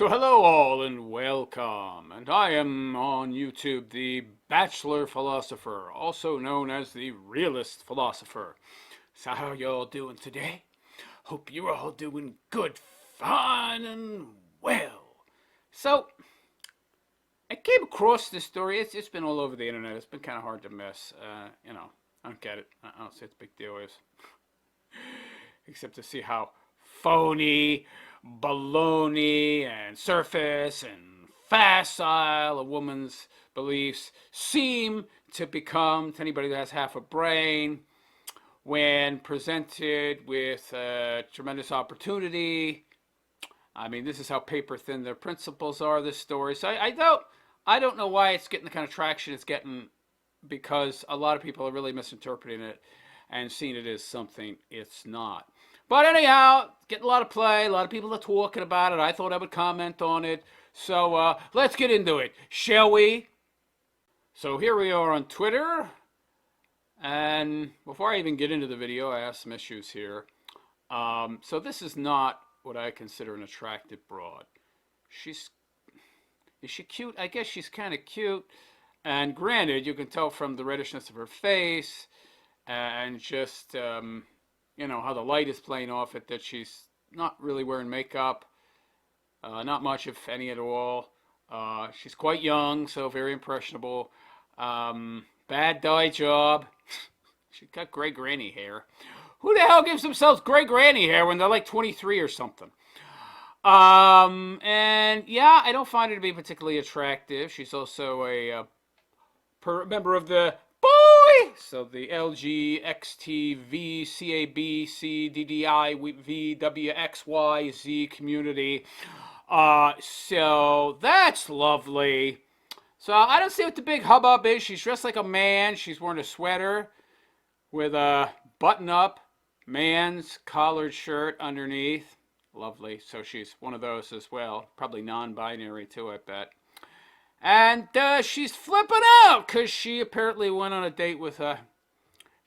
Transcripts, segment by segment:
So hello all and welcome, and I am on YouTube the Bachelor Philosopher, also known as the Realist Philosopher. So how y'all doing today? Hope you're all doing good, fine, and well. So, I came across this story, it's been all over the internet, it's been kind of hard to miss, I don't get it, I don't see what the big deal is, except to see how phony, baloney, and surface and facile a woman's beliefs seem to become to anybody that has half a brain when presented with tremendous opportunity. I mean, this is how paper thin their principles are, this story. So I don't know why it's getting the kind of traction it's getting, because a lot of people are really misinterpreting it and seeing it as something it's not. But anyhow, getting a lot of play, a lot of people are talking about it. I thought I would comment on it. So let's get into it, shall we? So here we are on Twitter. And before I even get into the video, I have some issues here. So this is not what I consider an attractive broad. Is she cute? I guess she's kind of cute. And granted, you can tell from the reddishness of her face and just how the light is playing off it that she's not really wearing makeup, not much if any at all. She's quite young, so very impressionable. Bad dye job. She's got gray granny hair. Who the hell gives themselves gray granny hair when they're like 23 or something? And yeah, I don't find her to be particularly attractive. She's also a member of the so the LGXTVCABCDDIVWXYZ community. So that's lovely. So I don't see what the big hubbub is. She's dressed like a man. She's wearing a sweater with a button-up man's collared shirt underneath. Lovely. So she's one of those as well. Probably non-binary too, I bet. And she's flipping out because she apparently went on a date with a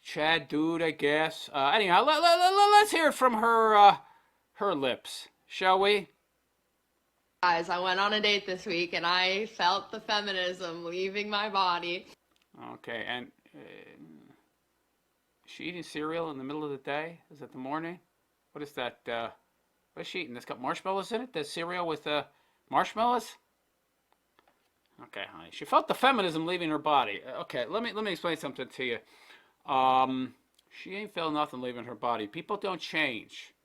Chad dude, I guess. Anyhow, let's hear it from her lips, shall we? Guys, I went on a date this week and I felt the feminism leaving my body. Okay, and is she eating cereal in the middle of the day? Is it the morning? What is that? What is she eating? It's got marshmallows in it? The cereal with marshmallows? Okay, honey. She felt the feminism leaving her body. Okay, let me explain something to you. She ain't felt nothing leaving her body. People don't change.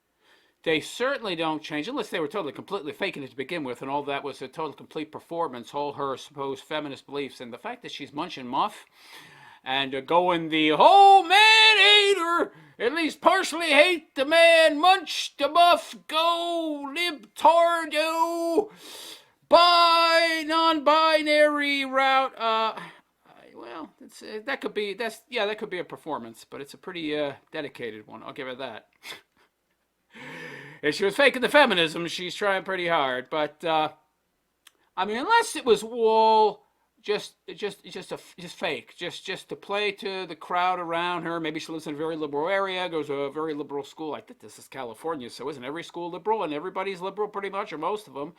They certainly don't change unless they were totally completely faking it to begin with, and all that was a total complete performance, all her supposed feminist beliefs. And the fact that she's munching muff and going the whole man hater, at least partially hate the man, munch the muff, go libtardo, non-binary route. Well, that could be a performance, but it's a pretty dedicated one. I'll give her that. If she was faking the feminism, she's trying pretty hard. But I mean, unless it was all just fake, just to play to the crowd around her. Maybe she lives in a very liberal area, goes to a very liberal school. I think this is California, so isn't every school liberal? And everybody's liberal, pretty much, or most of them.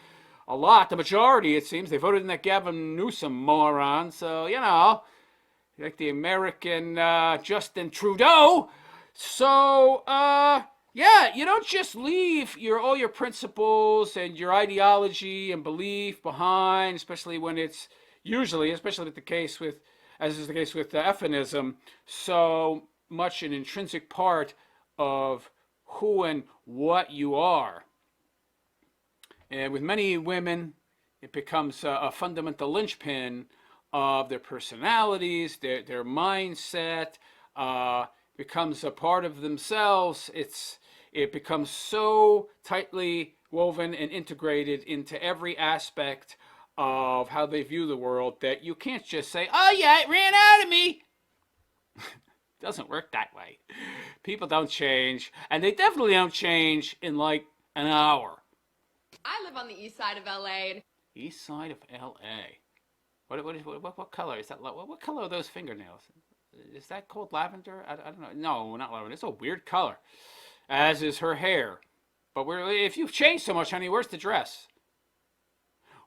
A lot, the majority, it seems. They voted in that Gavin Newsom moron. So like the American Justin Trudeau. So yeah, you don't just leave all your principles and your ideology and belief behind, especially when it's especially with the case with, as is the case with feminism, so much an intrinsic part of who and what you are. And with many women, it becomes a fundamental linchpin of their personalities, their mindset, becomes a part of themselves. It becomes so tightly woven and integrated into every aspect of how they view the world that you can't just say, oh yeah, it ran out of me. It doesn't work that way. People don't change, and they definitely don't change in like an hour. I live on the east side of LA. East side of LA. What color is that? What color are those fingernails? Is that called lavender? I don't know. No, not lavender. It's a weird color. As is her hair. But if you've changed so much, honey, where's the dress?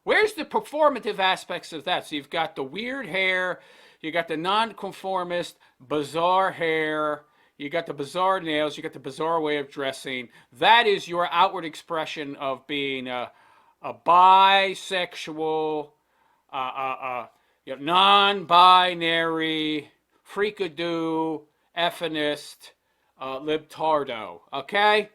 Where's the performative aspects of that? So you've got the weird hair, you got the nonconformist, bizarre hair, you got the bizarre nails, you got the bizarre way of dressing. That is your outward expression of being a bisexual, non-binary, freakadoo, effeminist, libtardo. Okay?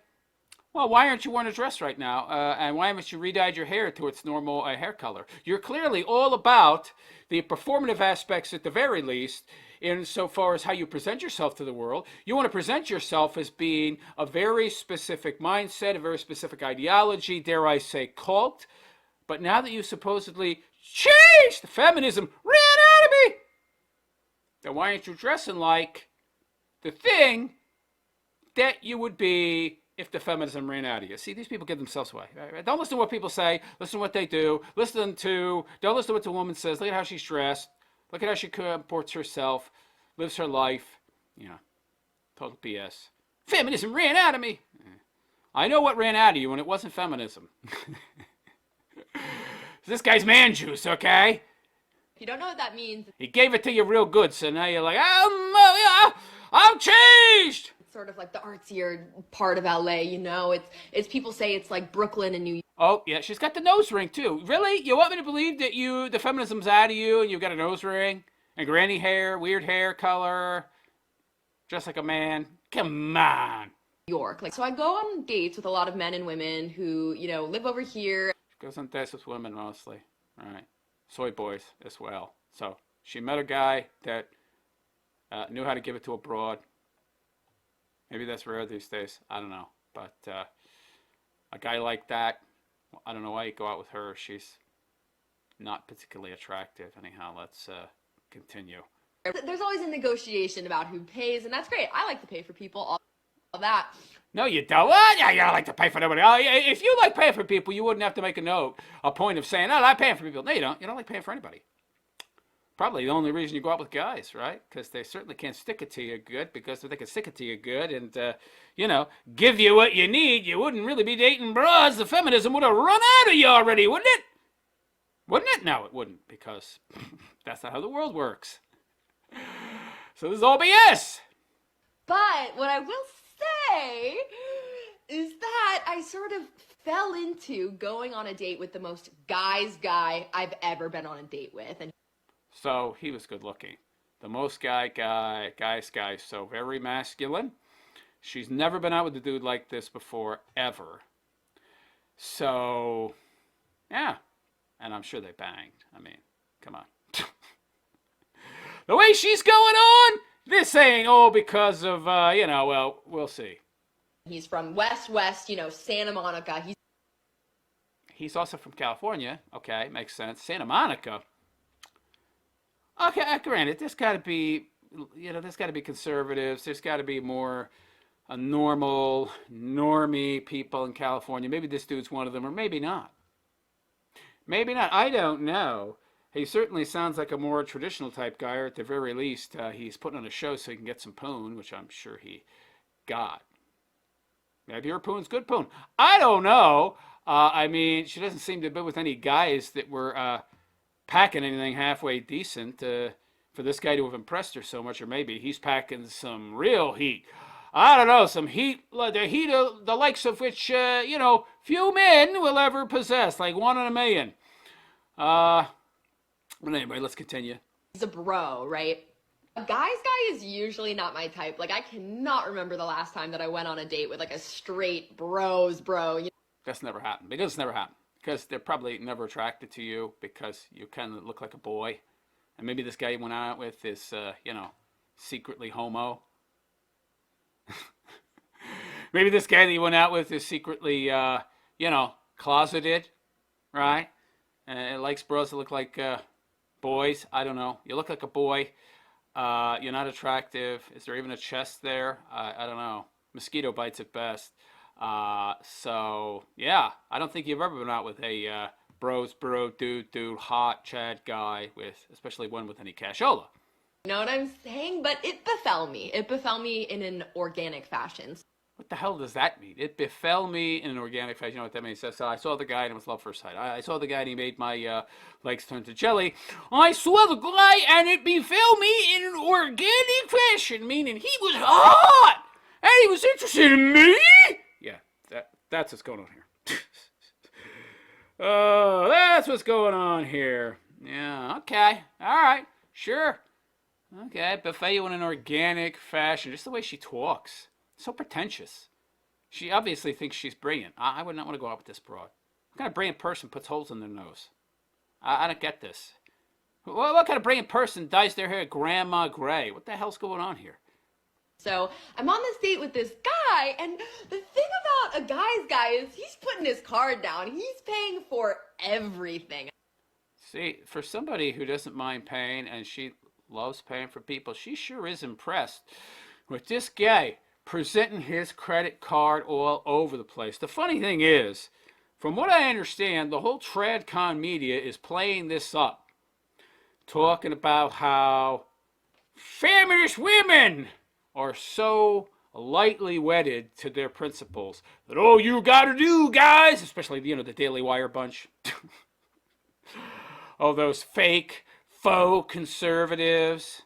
Well, why aren't you wearing a dress right now? And why haven't you redyed your hair to its normal hair color? You're clearly all about the performative aspects at the very least, insofar as how you present yourself to the world. You want to present yourself as being a very specific mindset, a very specific ideology, dare I say cult. But now that you supposedly changed, feminism ran out of me, then why aren't you dressing like the thing that you would be if the feminism ran out of you? See, these people give themselves away. Right? Don't listen to what people say. Listen to what they do. Don't listen to what the woman says. Look at how she's dressed. Look at how she comports herself, lives her life. Total BS. Feminism ran out of me. I know what ran out of you, and it wasn't feminism. This guy's man juice, okay? If you don't know what that means, he gave it to you real good, so now you're like, I'm changed. It's sort of like the artsier part of LA, It's people say it's like Brooklyn and New York. Oh, yeah, she's got the nose ring, too. Really? You want me to believe that the feminism's out of you and you've got a nose ring and granny hair, weird hair color, dressed like a man? Come on. York. So I go on dates with a lot of men and women who, live over here. She goes on dates with women mostly, right? Soy boys as well. So she met a guy that knew how to give it to a broad. Maybe that's rare these days. I don't know. But a guy like that, I don't know why you go out with her. She's not particularly attractive. Anyhow, let's continue. There's always a negotiation about who pays, and that's great. I like to pay for people, all that. No, you don't. What? Yeah, you don't like to pay for nobody. Oh, if you like paying for people, you wouldn't have to make a point of saying, oh, I'm paying for people. No, you don't. You don't like paying for anybody. Probably the only reason you go out with guys, right? Because they certainly can't stick it to you good, because if they could stick it to you good and, give you what you need, you wouldn't really be dating broads. The feminism would have run out of you already, wouldn't it? Wouldn't it? No, it wouldn't, because that's not how the world works. So this is all BS. But what I will say is that I sort of fell into going on a date with the most guy's guy I've ever been on a date with. And so he was good looking. The most guy's guy, so very masculine. She's never been out with a dude like this before, ever. So, yeah. And I'm sure they banged. I mean, come on. The way she's going on, this ain't all because of, well, we'll see. He's from West, Santa Monica. He's also from California. Okay, makes sense. Santa Monica. Okay, granted, there's got to be conservatives. There's got to be more normie people in California. Maybe this dude's one of them, or maybe not. Maybe not. I don't know. He certainly sounds like a more traditional type guy, or at the very least, he's putting on a show so he can get some poon, which I'm sure he got. Maybe her poon's good poon. I don't know. I mean, she doesn't seem to be with any guys that were packing anything halfway decent for this guy to have impressed her so much, or maybe he's packing some real heat. I don't know, some heat, the heat of the likes of which, few men will ever possess, like 1 in a million. But anyway, let's continue. He's a bro, right? A guy's guy is usually not my type. I cannot remember the last time that I went on a date with, a straight bro. That's never happened. Because it's never happened. Because they're probably never attracted to you because you kind of look like a boy. And maybe this guy you went out with is, secretly homo. Maybe this guy that you went out with is secretly, closeted, right? And likes bros that look like boys. I don't know. You look like a boy. You're not attractive. Is there even a chest there? I don't know. Mosquito bites at best. So, yeah. I don't think you've ever been out with a bro, dude, hot Chad guy, especially one with any cashola. You know what I'm saying? But it befell me. It befell me in an organic fashion. What the hell does that mean? It befell me in an organic fashion. You know what that means? So I saw the guy and it was love first sight. I saw the guy and he made my legs turn to jelly. I saw the guy and it befell me in an organic fashion, meaning he was hot and he was interested in me. Yeah, that's what's going on here. Oh, that's what's going on here. Yeah, okay. All right, sure. Okay, buffet you in an organic fashion. Just the way she talks. So pretentious. She obviously thinks she's brilliant. I would not want to go out with this broad. What kind of brilliant person puts holes in their nose? I don't get this. What kind of brilliant person dyes their hair grandma gray? What the hell's going on here? So I'm on this date with this guy, and the thing about a guy's guy is he's putting his card down. He's paying for everything. See, for somebody who doesn't mind paying and she loves paying for people, she sure is impressed with this guy presenting his credit card all over the place. The funny thing is, from what I understand, the whole TradCon media is playing this up, talking about how feminist women are so lightly wedded to their principles that all you gotta do, guys, especially, the Daily Wire bunch, all those fake, faux conservatives,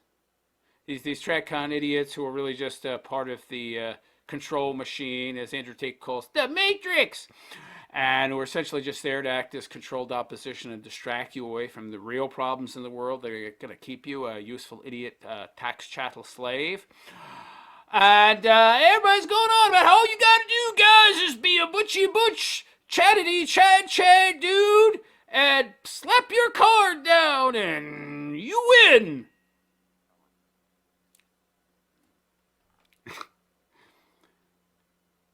these TradCon idiots who are really just part of the control machine, as Andrew Tate calls the Matrix, and who are essentially just there to act as controlled opposition and distract you away from the real problems in the world. They're going to keep you a useful idiot tax chattel slave. And everybody's going on about how all you got to do, guys, is be a butchy butch, chattity chad dude, and slap your card down and you win.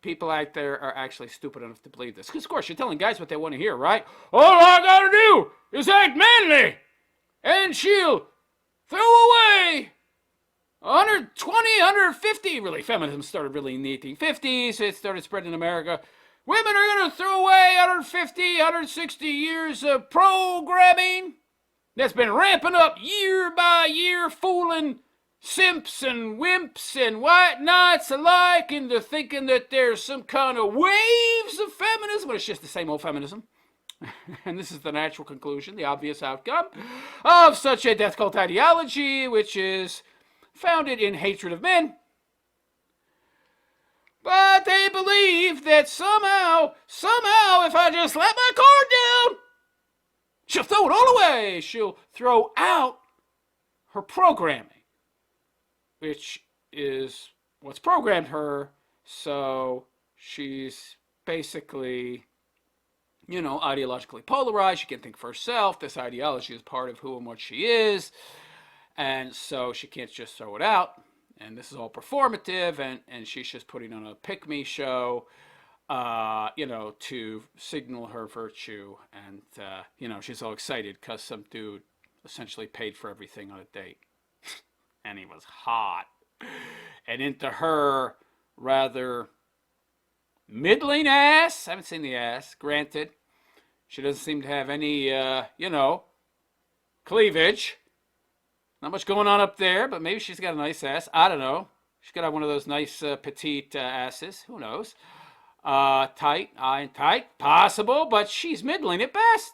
People out there are actually stupid enough to believe this. Because, of course, you're telling guys what they want to hear, right? All I gotta do is act manly, and she'll throw away 120, 150. Really, feminism started really in the 1850s. It started spreading in America. Women are going to throw away 150, 160 years of programming that's been ramping up year by year, fooling simps and wimps and whatnots alike into thinking that there's some kind of waves of feminism, but it's just the same old feminism. And this is the natural conclusion, the obvious outcome of such a death cult ideology, which is founded in hatred of men. But they believe that somehow, if I just let my card down, she'll throw it all away. She'll throw out her programming, which is what's programmed her. So she's basically, ideologically polarized. She can't think for herself. This ideology is part of who and what she is. And so she can't just throw it out. And this is all performative. And she's just putting on a pick-me show, to signal her virtue. And, she's all excited because some dude essentially paid for everything on a date. And he was hot. And into her rather middling ass. I haven't seen the ass, granted. She doesn't seem to have any, cleavage. Not much going on up there, but maybe she's got a nice ass. I don't know. She's got one of those nice petite asses. Who knows? Tight, possible, but she's middling at best.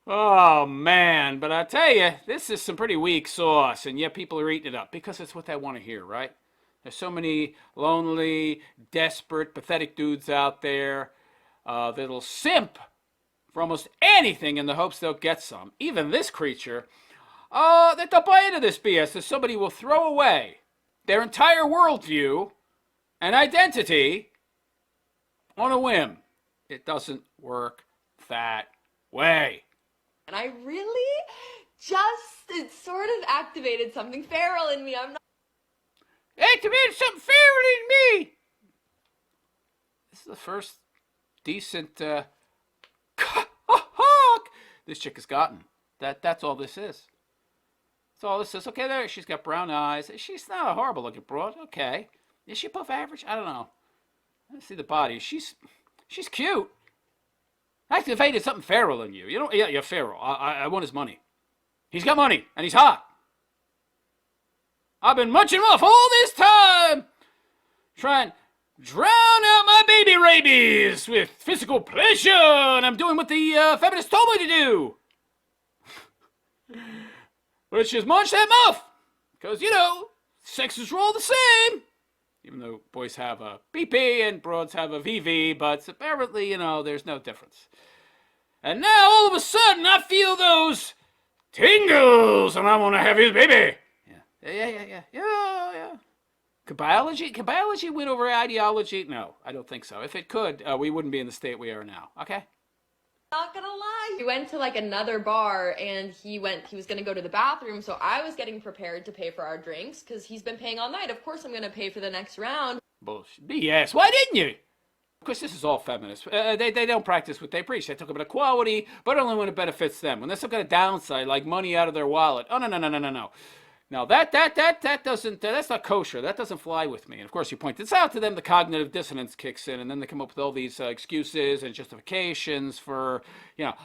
Oh, man, but I tell you, this is some pretty weak sauce, and yet people are eating it up because it's what they want to hear, right? There's so many lonely, desperate, pathetic dudes out there that'll simp for almost anything in the hopes they'll get some. Even this creature, that they'll buy into this BS, that somebody will throw away their entire worldview and identity on a whim. It doesn't work that way. And I really it sort of activated something feral in me. Activated something feral in me! This is the first decent, this chick has gotten. That's all this is. That's all this is. Okay, there, she's got brown eyes. She's not a horrible looking broad. Okay. Is she above average? I don't know. Let's see the body. She's cute. Activated something feral in you. You're feral. I want his money. He's got money, and he's hot. I've been munching off all this time, trying to drown out my baby rabies with physical pleasure, and I'm doing what the feminists told me to do, which is munch that muff, because, sexes are all the same, even though boys have a PP and broads have a VV, but apparently, there's no difference. And now, all of a sudden, I feel those tingles, and I want to have his baby. Yeah. Could biology win over ideology? No, I don't think so. If it could, we wouldn't be in the state we are now. Okay? Not gonna lie. We went to like another bar and he was gonna go to the bathroom, so I was getting prepared to pay for our drinks because he's been paying all night. Of course I'm gonna pay for the next round. Bullshit. BS. Why didn't you? Of course, this is all feminists. They don't practice what they preach. They talk about equality, but only when it benefits them. When there's some kind of downside, like money out of their wallet. Oh, no. Now, that's not kosher. That doesn't fly with me. And of course, you point this out to them, the cognitive dissonance kicks in, and then they come up with all these excuses and justifications for,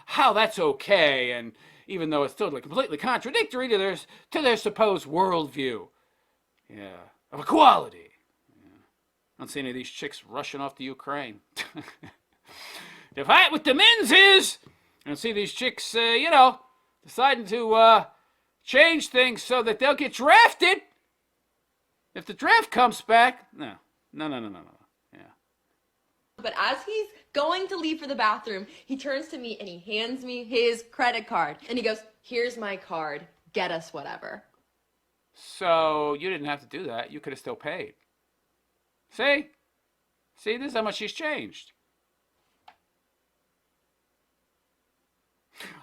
how that's okay, and even though it's totally completely contradictory to their supposed worldview. Yeah, of equality. I don't see any of these chicks rushing off to Ukraine. The fight with the men's is, I don't see these chicks, deciding to change things so that they'll get drafted. If the draft comes back, no. Yeah. But as he's going to leave for the bathroom, he turns to me and he hands me his credit card. And he goes, "Here's my card. Get us whatever." So you didn't have to do that. You could have still paid. See, this is how much he's changed.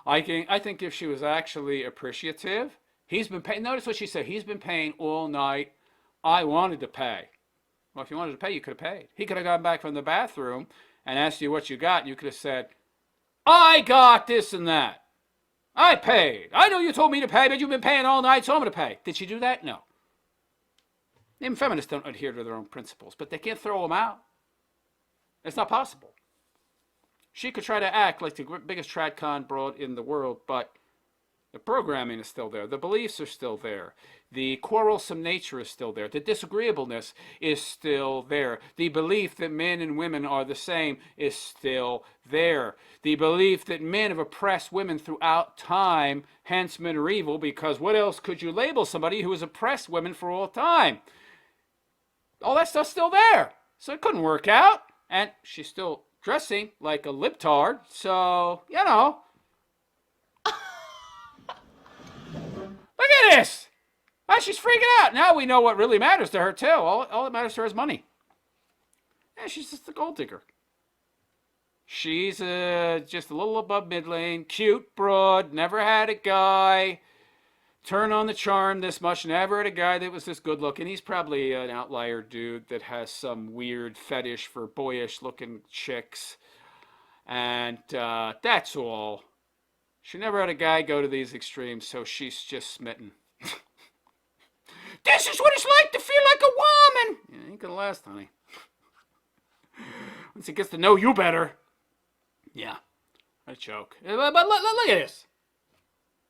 I think if she was actually appreciative, he's been paying. Notice what she said. He's been paying all night. I wanted to pay. Well, if you wanted to pay, you could have paid. He could have gone back from the bathroom and asked you what you got, and you could have said, "I got this and that. I paid. I know you told me to pay, but you've been paying all night, so I'm going to pay." Did she do that? No. Even feminists don't adhere to their own principles, but they can't throw them out. It's not possible. She could try to act like the biggest tradcon broad in the world, but the programming is still there. The beliefs are still there. The quarrelsome nature is still there. The disagreeableness is still there. The belief that men and women are the same is still there. The belief that men have oppressed women throughout time, hence men are evil, because what else could you label somebody who has oppressed women for all time? All that stuff's still there. So it couldn't work out. And she's still dressing like a libtard. So, Look at this. Oh, she's freaking out. Now we know what really matters to her, too. All that matters to her is money. Yeah, she's just a gold digger. She's just a little above middling, cute broad, never had a guy turn on the charm this much, never had a guy that was this good looking. He's probably an outlier dude that has some weird fetish for boyish looking chicks. And that's all. She never had a guy go to these extremes, so she's just smitten. This is what it's like to feel like a woman. Yeah, ain't gonna last, honey. Once he gets to know you better. Yeah, a joke. But look at this.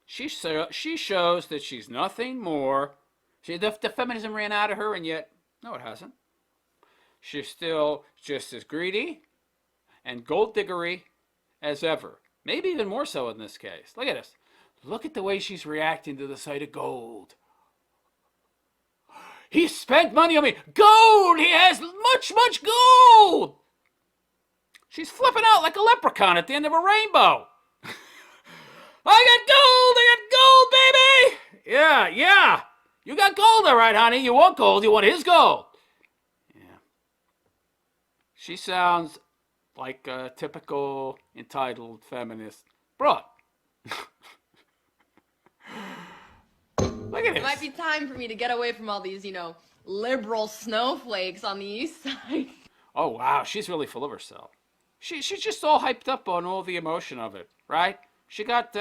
She shows that she's nothing more. The feminism ran out of her, and yet, no, it hasn't. She's still just as greedy and gold diggery as ever. Maybe even more so in this case. Look at this. Look at the way she's reacting to the sight of gold. He spent money on me. Gold! He has much gold! She's flipping out like a leprechaun at the end of a rainbow. I got gold, baby! Yeah. You got gold, all right, honey. You want gold. You want his gold. Yeah. She sounds like a typical entitled feminist broad. Look at this. It might be time for me to get away from all these, liberal snowflakes on the east side. Oh, wow. She's really full of herself. She's just all hyped up on all the emotion of it, right? She got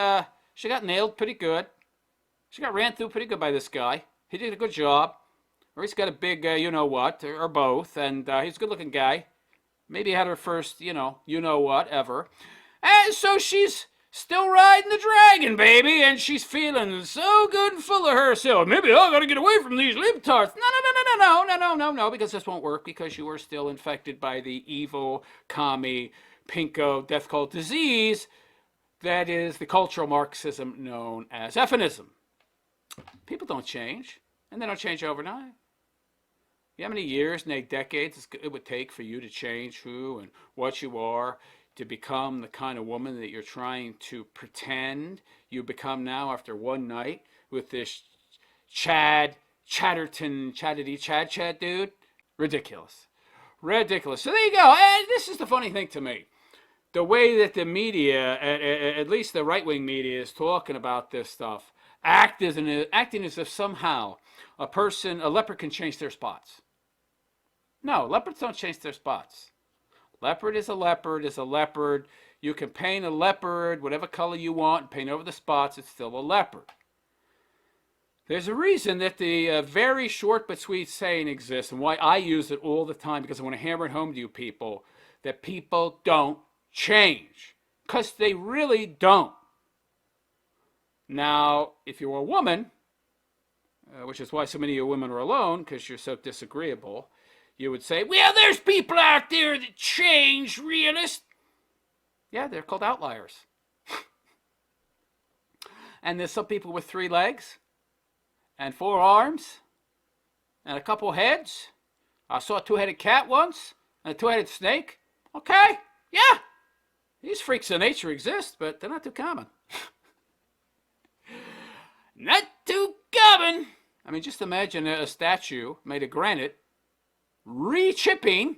nailed pretty good. She got ran through pretty good by this guy. He did a good job. Or he's got a big you-know-what, or both. And he's a good-looking guy. Maybe had her first, you-know-what ever. And so she's still riding the dragon, baby, and she's feeling so good and full of herself. Maybe I gotta get away from these libtards. No, because this won't work, because you are still infected by the evil, commie, pinko, death cult disease that is the cultural Marxism known as feminism. People don't change, and they don't change overnight. You know how many years, nay decades, it would take for you to change who and what you are, to become the kind of woman that you're trying to pretend you become now after one night with this Chad dude? Ridiculous. Ridiculous. So there you go. And this is the funny thing to me. The way that the media, at least the right-wing media, is talking about this stuff, acting as if somehow a leopard can change their spots. No, leopards don't change their spots. Leopard is a leopard. You can paint a leopard whatever color you want and paint over the spots. It's still a leopard. There's a reason that the very short but sweet saying exists, and why I use it all the time, because I want to hammer it home to you people, that people don't change. Because they really don't. Now, if you're a woman, which is why so many of you women are alone, because you're so disagreeable, you would say, well, there's people out there that change, realist. Yeah, they're called outliers. And there's some people with 3 legs and 4 arms and a couple heads. I saw a 2-headed cat once and a 2-headed snake. Okay, yeah. These freaks of nature exist, but they're not too common. Not too common. I mean, just imagine a statue made of granite re-chipping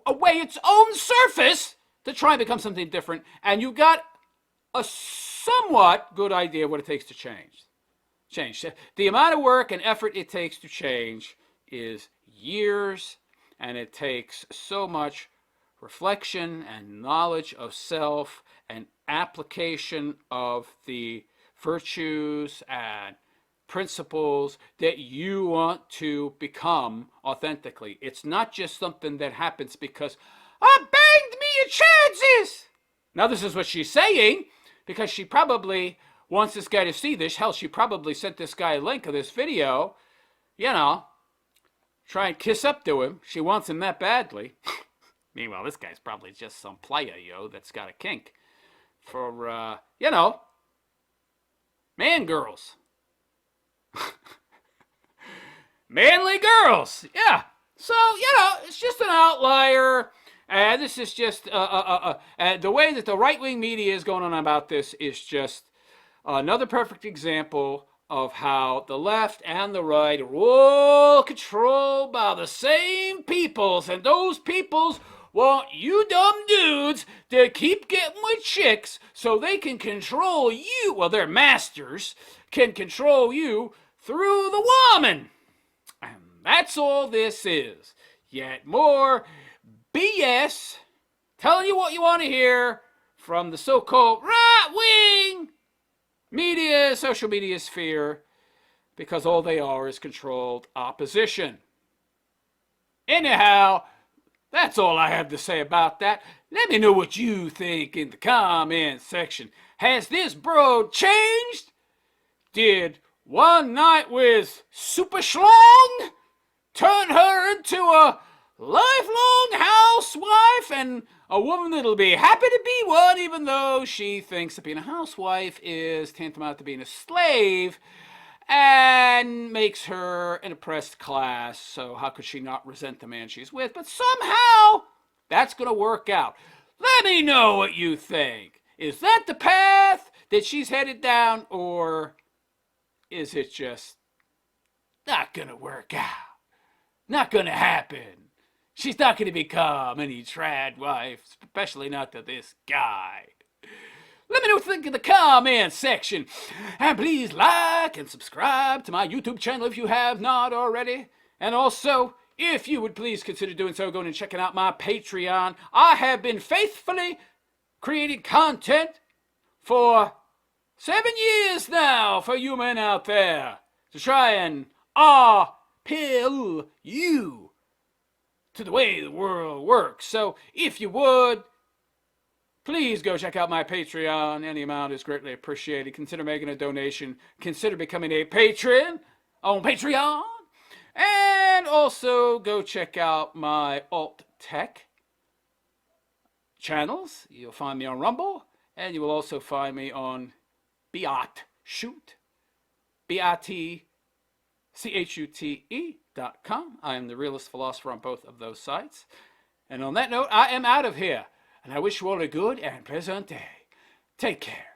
away its own surface to try and become something different, and you got a somewhat good idea what it takes to change. The amount of work and effort it takes to change is years, and it takes so much reflection and knowledge of self and application of the virtues and principles that you want to become authentically. It's not just something that happens because I banged me a chances. Now this is what she's saying because she probably wants this guy to see this. Hell, she probably sent this guy a link of this video, try and kiss up to him. She wants him that badly. Meanwhile, this guy's probably just some playa, that's got a kink for, man girls. Manly girls, yeah. So, it's just an outlier. This is just, the way that the right-wing media is going on about this is just another perfect example of how the left and the right are all controlled by the same peoples, and those peoples want you dumb dudes to keep getting with chicks so they can control you. Well, their masters can control you through the woman. And that's all this is. Yet more BS telling you what you want to hear from the so-called right-wing media, social media sphere, because all they are is controlled opposition. Anyhow, that's all I have to say about that. Let me know what you think in the comment section. Has this broad changed? Did one night with Super Schlong turn her into a lifelong housewife and a woman that'll be happy to be one, even though she thinks that being a housewife is tantamount to being a slave and makes her an oppressed class, so how could she not resent the man she's with? But somehow that's going to work out. Let me know what you think. Is that the path that she's headed down, or is it just not going to work out? Not going to happen. She's not going to become any trad wife, especially not to this guy. Let me know what you think in the comment section. And please like and subscribe to my YouTube channel if you have not already. And also, if you would please consider doing so, going and checking out my Patreon. I have been faithfully creating content for 7 years now for you men out there to try and appeal you to the way the world works. So if you would, Please go check out my Patreon. Any amount is greatly appreciated. Consider making a donation. Consider becoming a patron on Patreon. And also go check out my alt tech channels. You'll find me on Rumble. And you will also find me on BitChute. BitChute.com. I am the realist philosopher on both of those sites. And on that note, I am out of here. And I wish you all a good and pleasant day. Take care.